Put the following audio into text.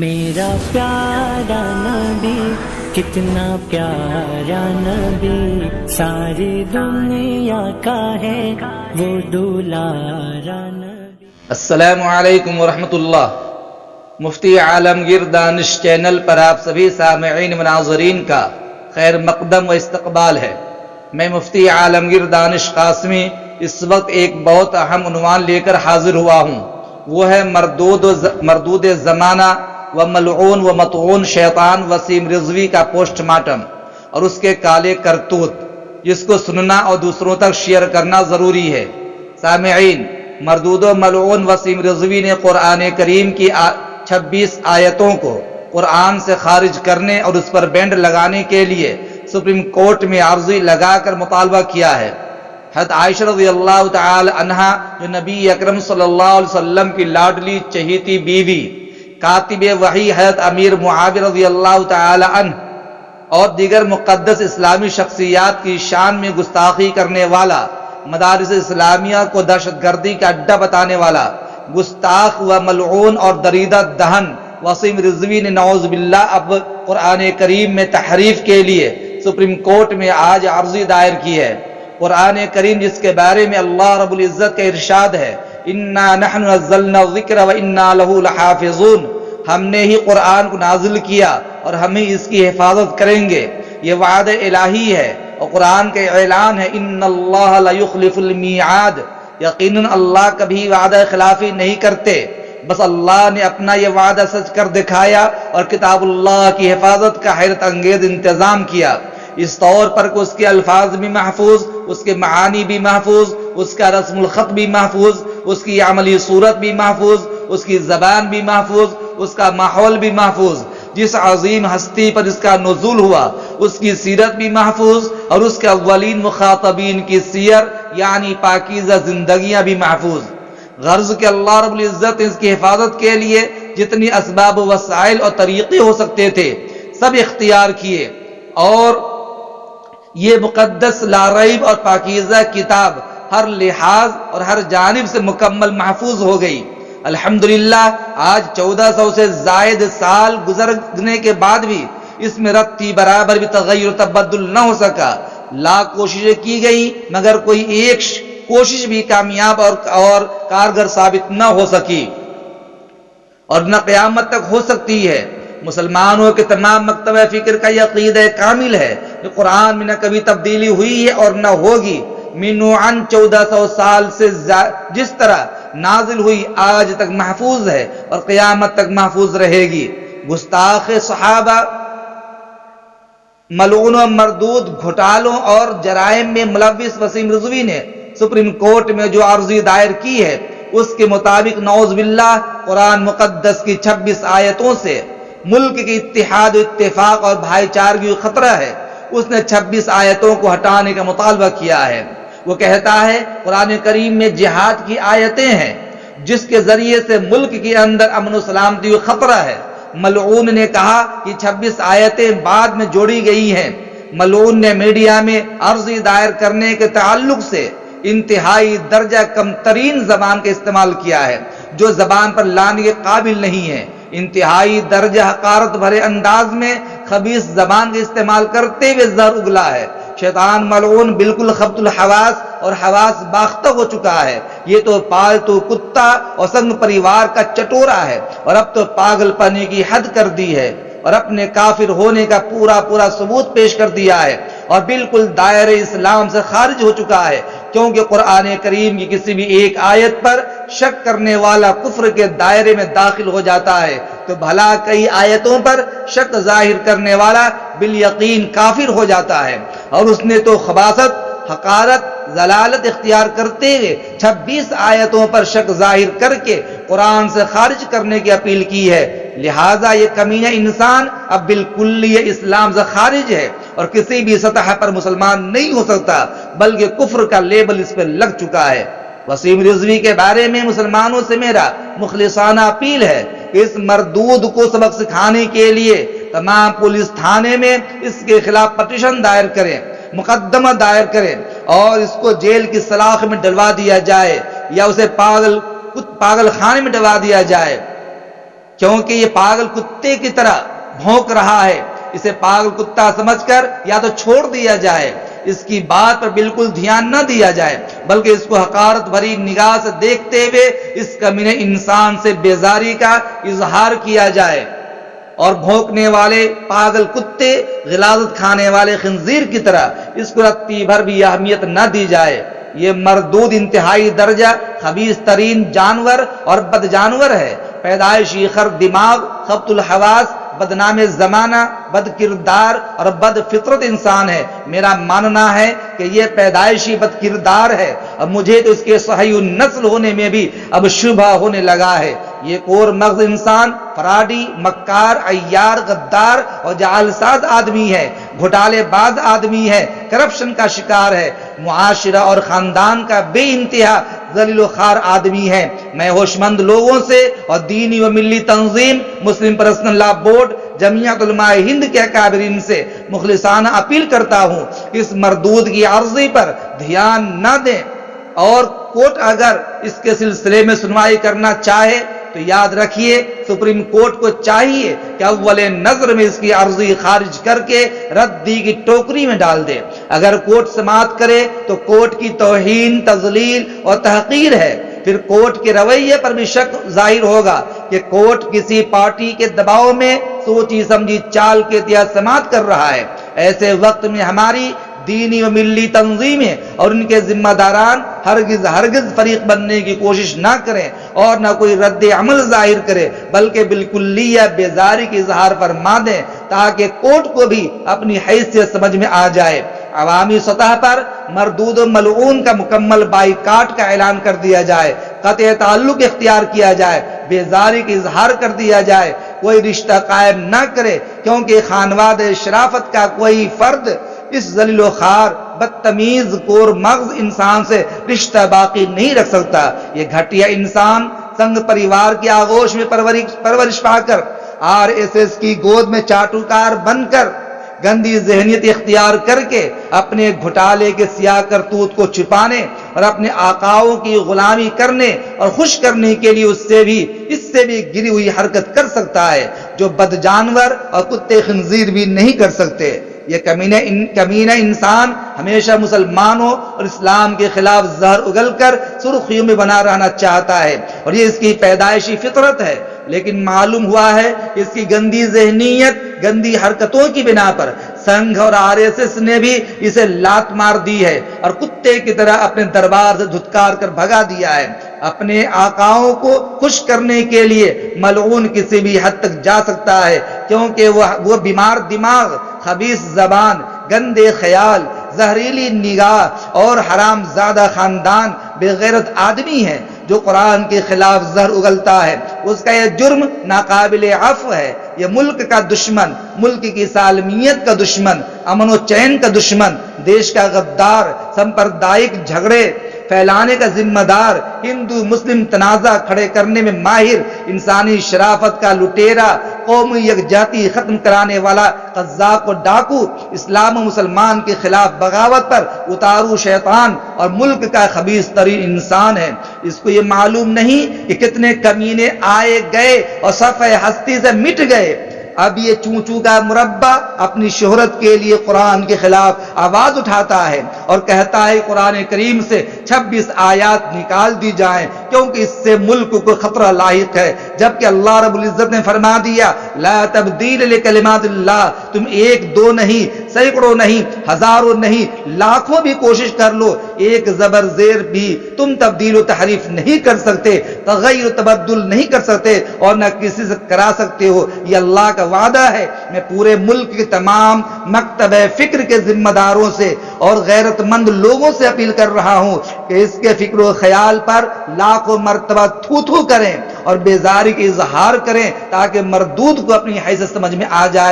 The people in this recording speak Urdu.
میرا پیارا نبی کتنا پیارا نبی، ساری دنیا کا ہے وہ دولارا نبی۔ السلام علیکم ورحمۃ اللہ۔ مفتی عالمگیر دانش چینل پر آپ سبھی سامعین و ناظرین کا خیر مقدم و استقبال ہے۔ میں مفتی عالمگیر دانش قاسمی اس وقت ایک بہت اہم عنوان لے کر حاضر ہوا ہوں، وہ ہے مردود زمانہ و ملعون و مطعون شیطان وسیم رضوی کا پوسٹ مارٹم اور اس کے کالے کرتوت، جس کو سننا اور دوسروں تک شیئر کرنا ضروری ہے۔ سامعین، مردود و ملعون وسیم رضوی نے قرآن کریم کی 26 آیتوں کو قرآن سے خارج کرنے اور اس پر بینڈ لگانے کے لیے سپریم کورٹ میں عرضی لگا کر مطالبہ کیا ہے۔ حضرت عائشہ رضی اللہ تعالی عنہا، جو نبی اکرم صلی اللہ علیہ وسلم کی لاڈلی چہیتی بیوی، کاتب وحی حضرت امیر معاویہ رضی اللہ تعالی عنہ اور دیگر مقدس اسلامی شخصیات کی شان میں گستاخی کرنے والا، مدارس اسلامیہ کو دہشت گردی کا اڈا بتانے والا، گستاخ و ملعون اور دریدہ دہن وسیم رضوی نے نعوذ باللہ اب قرآن کریم میں تحریف کے لیے سپریم کورٹ میں آج عرضی دائر کی ہے۔ قرآن کریم جس کے بارے میں اللہ رب العزت کا ارشاد ہے، اِنَّا نَحْنُ نَزَّلْنَا الذِّكْرَ وَإِنَّا لَهُ لَحَافِظُونَ، ہم نے ہی قرآن کو نازل کیا اور ہم ہی اس کی حفاظت کریں گے۔ یہ وعدہ الہی ہے اور قرآن کا اعلان ہے، اِنَّ اللَّهَ لَيُخْلِفُ الْمِيعَادَ، یقیناً اللہ کبھی وعدہ خلافی نہیں کرتے۔ بس اللہ نے اپنا یہ وعدہ سچ کر دکھایا اور کتاب اللہ کی حفاظت کا حیرت انگیز انتظام کیا، اس طور پر کہ اس کے الفاظ بھی محفوظ، اس کے معانی بھی محفوظ، اس کا رسم الخط بھی محفوظ، اس کی عملی صورت بھی محفوظ، اس کی زبان بھی محفوظ، اس کا ماحول بھی محفوظ، جس عظیم ہستی پر اس کا نزول ہوا اس کی سیرت بھی محفوظ، اور اس کے اولین مخاطبین کی سیر یعنی پاکیزہ زندگیاں بھی محفوظ۔ غرض کہ اللہ رب العزت اس کی حفاظت کے لیے جتنی اسباب و وسائل اور طریقے ہو سکتے تھے سب اختیار کیے، اور یہ مقدس لا ریب اور پاکیزہ کتاب ہر لحاظ اور ہر جانب سے مکمل محفوظ ہو گئی۔ الحمدللہ آج 1400 سے زائد سال گزرنے کے بعد بھی اس میں رتی برابر بھی تغیر و تبدل نہ ہو سکا۔ لاکھ کوششیں کی گئی مگر کوئی ایک کوشش بھی کامیاب اور کارگر ثابت نہ ہو سکی اور نہ قیامت تک ہو سکتی ہے۔ مسلمانوں کے تمام مکتبہ فکر کا یہ عقیدہ کامل ہے کہ قرآن میں نہ کبھی تبدیلی ہوئی ہے اور نہ ہوگی۔ مینوعاً 1400 سال سے جس طرح نازل ہوئی آج تک محفوظ ہے اور قیامت تک محفوظ رہے گی۔ گستاخ صحابہ، ملعون و مردود گھوٹالوں اور جرائم میں ملوث وسیم رضوی نے سپریم کورٹ میں جو عرضی دائر کی ہے اس کے مطابق نعوذ باللہ قرآن مقدس کی 26 آیتوں سے ملک کے اتحاد و اتفاق اور بھائی چارگی کو خطرہ ہے۔ اس نے 26 آیتوں کو ہٹانے کا مطالبہ کیا ہے۔ وہ کہتا ہے قرآن کریم میں جہاد کی آیتیں ہیں جس کے ذریعے سے ملک کے اندر امن و سلامتی کو خطرہ ہے۔ ملعون نے کہا کہ 26 آیتیں بعد میں جوڑی گئی ہیں۔ ملعون نے میڈیا میں عرضی دائر کرنے کے تعلق سے انتہائی درجہ کم ترین زبان کا استعمال کیا ہے جو زبان پر لانے کے قابل نہیں ہے۔ انتہائی درجہ حقارت بھرے انداز میں خبیث زبان کا استعمال کرتے ہوئے زہر اگلا ہے۔ شیطان ملعون بالکل خبط الحواس اور حواس باختہ ہو چکا ہے۔ یہ تو پالتو کتا اور سنگ پریوار کا چٹورا ہے اور اب تو پاگل پنے کی حد کر دی ہے اور اپنے کافر ہونے کا پورا ثبوت پیش کر دیا ہے اور بالکل دائرہ اسلام سے خارج ہو چکا ہے، کیونکہ قرآن کریم کی کسی بھی ایک آیت پر شک کرنے والا کفر کے دائرے میں داخل ہو جاتا ہے تو بھلا کئی آیتوں پر شک ظاہر کرنے والا بالیقین کافر ہو جاتا ہے۔ اور اس نے تو خباثت، حقارت، ضلالت اختیار کرتے ہوئے 26 آیتوں پر شک ظاہر کر کے قرآن سے خارج کرنے کی اپیل کی ہے۔ لہٰذا یہ کمینہ انسان اب بالکل یہ اسلام سے خارج ہے اور کسی بھی سطح پر مسلمان نہیں ہو سکتا، بلکہ کفر کا لیبل اس پہ لگ چکا ہے۔ وسیم رضوی کے بارے میں مسلمانوں سے میرا مخلصانہ اپیل ہے کہ اس مردود کو سبق سکھانے کے لیے تمام پولیس تھانے میں اس کے خلاف پٹیشن دائر کریں، مقدمہ دائر کریں اور اس کو جیل کی سلاخ میں ڈلوا دیا جائے یا اسے پاگل خانے میں ڈلوا دیا جائے۔ کیونکہ یہ پاگل کتے کی طرح بھونک رہا ہے، اسے پاگل کتا سمجھ کر یا تو چھوڑ دیا جائے، اس کی بات پر بالکل دھیان نہ دیا جائے، بلکہ اس کو حقارت بھری نگاہ سے دیکھتے ہوئے اس کمینے انسان سے بیزاری کا اظہار کیا جائے، اور بھونکنے والے پاگل کتے، غلاظت کھانے والے خنزیر کی طرح اس کو رتی بھر بھی اہمیت نہ دی جائے۔ یہ مردود انتہائی درجہ خبیث ترین جانور اور بد جانور ہے، پیدائشی خر دماغ، خبط الحواس، بدنام زمانہ، بد کردار اور بد فطرت انسان ہے۔ میرا ماننا ہے کہ یہ پیدائشی بد کردار ہے، اب مجھے تو اس کے صحیح النسل ہونے میں بھی اب شبہ ہونے لگا ہے۔ یہ کور مغز انسان فراڈی، مکار، عیار، غدار اور جعلساز آدمی ہے، گھوٹالے باز آدمی ہے، کرپشن کا شکار ہے، معاشرہ اور خاندان کا بے انتہا ذلیل و خوار آدمی ہے۔ میں ہوشمند لوگوں سے اور دینی و ملی تنظیم، مسلم پرسنل لا بورڈ، جمعیت علماء ہند کے اکابرین سے مخلصانہ اپیل کرتا ہوں کہ اس مردود کی عرضی پر دھیان نہ دیں، اور کورٹ اگر اس کے سلسلے میں سنوائی کرنا چاہے تو یاد رکھیے سپریم کورٹ کو چاہیے کہ اول نظر میں اس کی عرضی خارج کر کے ردی کی ٹوکری میں ڈال دے۔ اگر کورٹ سماعت کرے تو کورٹ کی توہین، تذلیل اور تحقیر ہے، پھر کورٹ کے رویے پر بھی شک ظاہر ہوگا کہ کورٹ کسی پارٹی کے دباؤ میں سوچی سمجھی چال کے تحت سماعت کر رہا ہے۔ ایسے وقت میں ہماری دینی و ملی تنظیمیں اور ان کے ذمہ داران ہرگز فریق بننے کی کوشش نہ کریں اور نہ کوئی رد عمل ظاہر کرے، بلکہ بالکلیہ بیزاری کے اظہار فرما دیں تاکہ کورٹ کو بھی اپنی حیثیت سمجھ میں آ جائے۔ عوامی سطح پر مردود و ملعون کا مکمل بائیکاٹ کا اعلان کر دیا جائے، قطع تعلق اختیار کیا جائے، بیزاری کا اظہار کر دیا جائے، کوئی رشتہ قائم نہ کرے، کیونکہ خانواد شرافت کا کوئی فرد اس ذلیل و خوار، بدتمیز، کور مغز انسان سے رشتہ باقی نہیں رکھ سکتا۔ یہ گھٹیا انسان سنگ پریوار کی آغوش میں پرورش پا کر، RSS کی گود میں چاٹوکار بن کر، گندی ذہنیت اختیار کر کے اپنے گھوٹالے کے سیاہ کرتوت کو چھپانے اور اپنے آقاؤں کی غلامی کرنے اور خوش کرنے کے لیے اس سے بھی گری ہوئی حرکت کر سکتا ہے جو بد جانور اور کتے خنزیر بھی نہیں کر سکتے۔ یہ کمینہ انسان ہمیشہ مسلمانوں اور اسلام کے خلاف زہر اگل کر سرخیوں میں بنا رہنا چاہتا ہے، اور یہ اس کی پیدائشی فطرت ہے، لیکن معلوم ہوا ہے کہ اس کی گندی ذہنیت، گندی حرکتوں کی بنا پر سنگھ اور RSS نے بھی اسے لات مار دی ہے اور کتے کی طرح اپنے دربار سے دھتکار کر بھگا دیا ہے۔ اپنے آقاؤں کو خوش کرنے کے لیے ملعون کسی بھی حد تک جا سکتا ہے، کیونکہ وہ بیمار دماغ، خبیث زبان، گندے خیال، زہریلی نگاہ اور حرام زادہ خاندان بے غیرت آدمی ہے جو قرآن کے خلاف زہر اگلتا ہے۔ اس کا یہ جرم ناقابل عفو ہے۔ یہ ملک کا دشمن، ملک کی سالمیت کا دشمن، امن و چین کا دشمن، دیش کا غدار، سمپردائک جھگڑے پھیلانے کا ذمہ دار، ہندو مسلم تنازع کھڑے کرنے میں ماہر، انسانی شرافت کا لٹیرا، قومی یکجہتی ختم کرانے والا قذاق و ڈاکو، اسلام و مسلمان کے خلاف بغاوت پر اتارو شیطان اور ملک کا خبیث ترین انسان ہے۔ اس کو یہ معلوم نہیں کہ کتنے کمینے آئے گئے اور صفحہ ہستی سے مٹ گئے۔ اب یہ چونچو کا مربع اپنی شہرت کے لیے قرآن کے خلاف آواز اٹھاتا ہے اور کہتا ہے قرآن کریم سے 26 آیات نکال دی جائیں کیونکہ اس سے ملک کو خطرہ لاحق ہے، جبکہ اللہ رب العزت نے فرما دیا لا تبدیل لکلمات اللہ، تم ایک دو نہیں، سینکڑوں نہیں، ہزاروں نہیں، لاکھوں بھی کوشش کر لو، ایک زبر زیر بھی تم تبدیل و تحریف نہیں کر سکتے، تغیر و تبدل نہیں کر سکتے اور نہ کسی سے کرا سکتے ہو۔ یہ اللہ کا وعدہ ہے۔ میں پورے ملک کے تمام مکتب فکر کے ذمہ داروں سے اور غیرت مند لوگوں سے اپیل کر رہا ہوں کہ اس کے فکر و خیال پر لاکھوں مرتبہ تھو کریں اور بیزاری کا اظہار کریں تاکہ مردود کو اپنی حیثیت سمجھ میں آ جائے۔